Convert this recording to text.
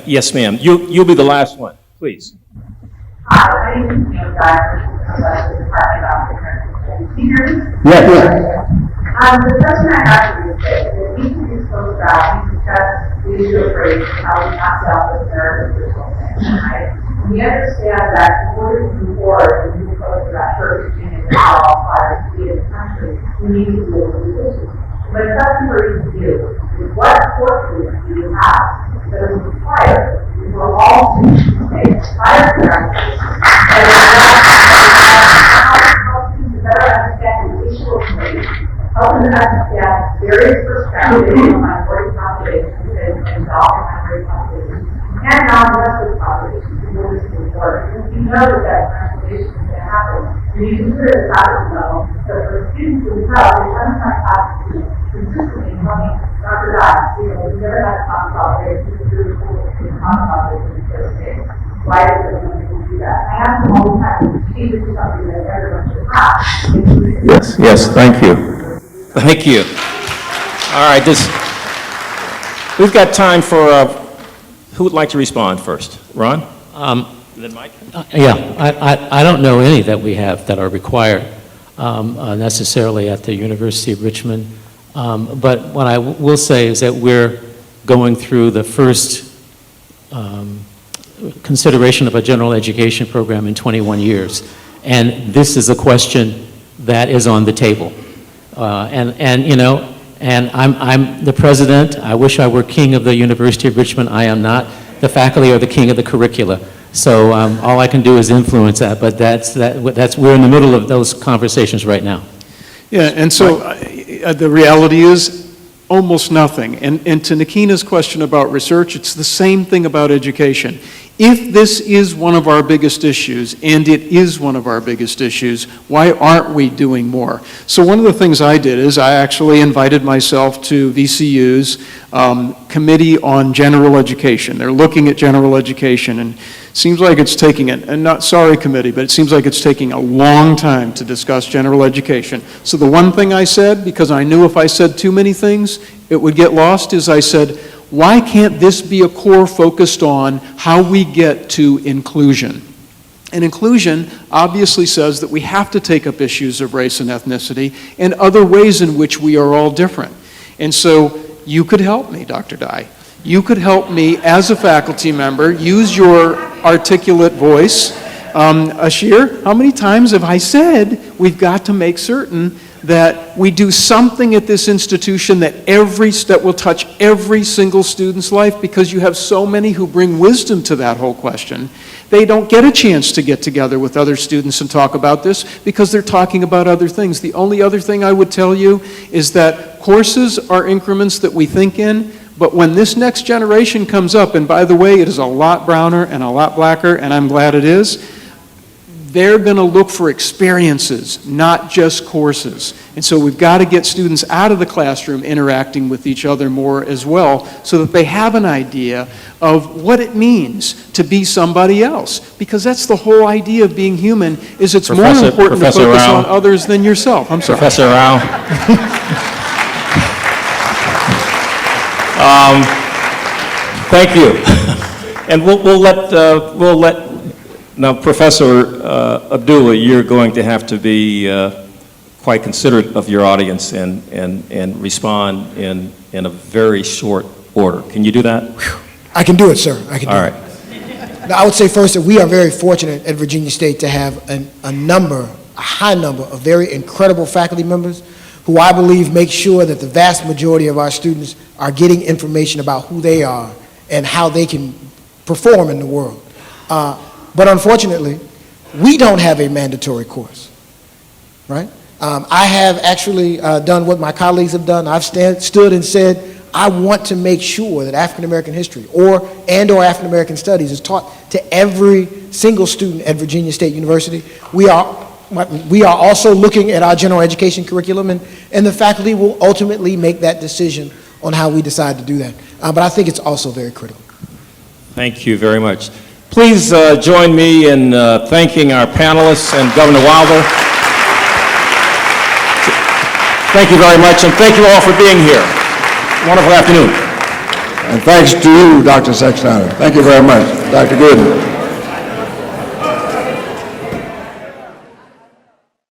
Yes, ma'am. You'll be the last one, please. Hi, my name is Mignonne Guy, the Department of African Seniors. Yes, yes. The question I have for you is that we can do so about we discussed the issue of race, how we talked about the American thing, right? We understand that in order to move forward and move closer to that perfect union that we're all aspire to be in the country, we need to deal with these issues. But the question for each of you is what courses do you have that are required for all students to take prior to graduation? And how students better understand the issue of race, helping them understand various perspectives on minority populations and minority populations, and non-Western populations in order to move forward. You know that transformation is going to happen. And you consider the topic level, so for students themselves, they sometimes have to consistently coming, Dr. Guy, we never had to talk about race, we really couldn't talk about this in the first stage. Why does it want to do that? I ask them all the time, this is something that everyone should have. Yes, thank you. Thank you. All right, we've got time for, who would like to respond first? Ron? Then Mike? I don't know any that we have that are required necessarily at the University of Richmond. But what I will say is that we're going through the first consideration of a general education program in 21 years. And this is a question that is on the table. And I'm the president. I wish I were king of the University of Richmond. I am not. The faculty are the king of the curricula. So all I can do is influence that, but we're in the middle of those conversations right now. Yeah, and so the reality is almost nothing. And to Nikina's question about research, it's the same thing about education. If this is one of our biggest issues, and it is one of our biggest issues, why aren't we doing more? So one of the things I did is I actually invited myself to VCU's Committee on General Education. They're looking at general education, and it seems like it's taking, and not sorry committee, but it seems like it's taking a long time to discuss general education. So the one thing I said, because I knew if I said too many things, it would get lost, is I said, why can't this be a core focused on how we get to inclusion? And inclusion obviously says that we have to take up issues of race and ethnicity and other ways in which we are all different. And so you could help me, Dr. Guy. You could help me as a faculty member use your articulate voice. Ashir, how many times have I said we've got to make certain that we do something at this institution that will touch every single student's life, because you have so many who bring wisdom to that whole question. They don't get a chance to get together with other students and talk about this because they're talking about other things. The only other thing I would tell you is that courses are increments that we think in, but when this next generation comes up, and by the way, it is a lot browner and a lot blacker, and I'm glad it is, they're going to look for experiences, not just courses. And so we've got to get students out of the classroom interacting with each other more as well, so that they have an idea of what it means to be somebody else. Because that's the whole idea of being human, is it's more important to focus on others than yourself. I'm sorry. Professor Rao. Thank you. And we'll let now, Professor Abdullah, you're going to have to be quite considerate of your audience and respond in a very short order. Can you do that? I can do it, sir. I can do All it. right. Now, I would say first that we are very fortunate at Virginia State to have a high number of very incredible faculty members who I believe make sure that the vast majority of our students are getting information about who they are and how they can perform in the world. But unfortunately, we don't have a mandatory course, right? I have actually done what my colleagues have done. I've stood and said, I want to make sure that African American history or African American studies is taught to every single student at Virginia State University. We are also looking at our general education curriculum, and the faculty will ultimately make that decision on how we decide to do that. But I think it's also very critical. Thank you very much. Please join me in thanking our panelists and Governor Wilder. Thank you very much, and thank you all for being here. Wonderful afternoon. And thanks to you, Dr. Schenider. Thank you very much, Dr. Gooden.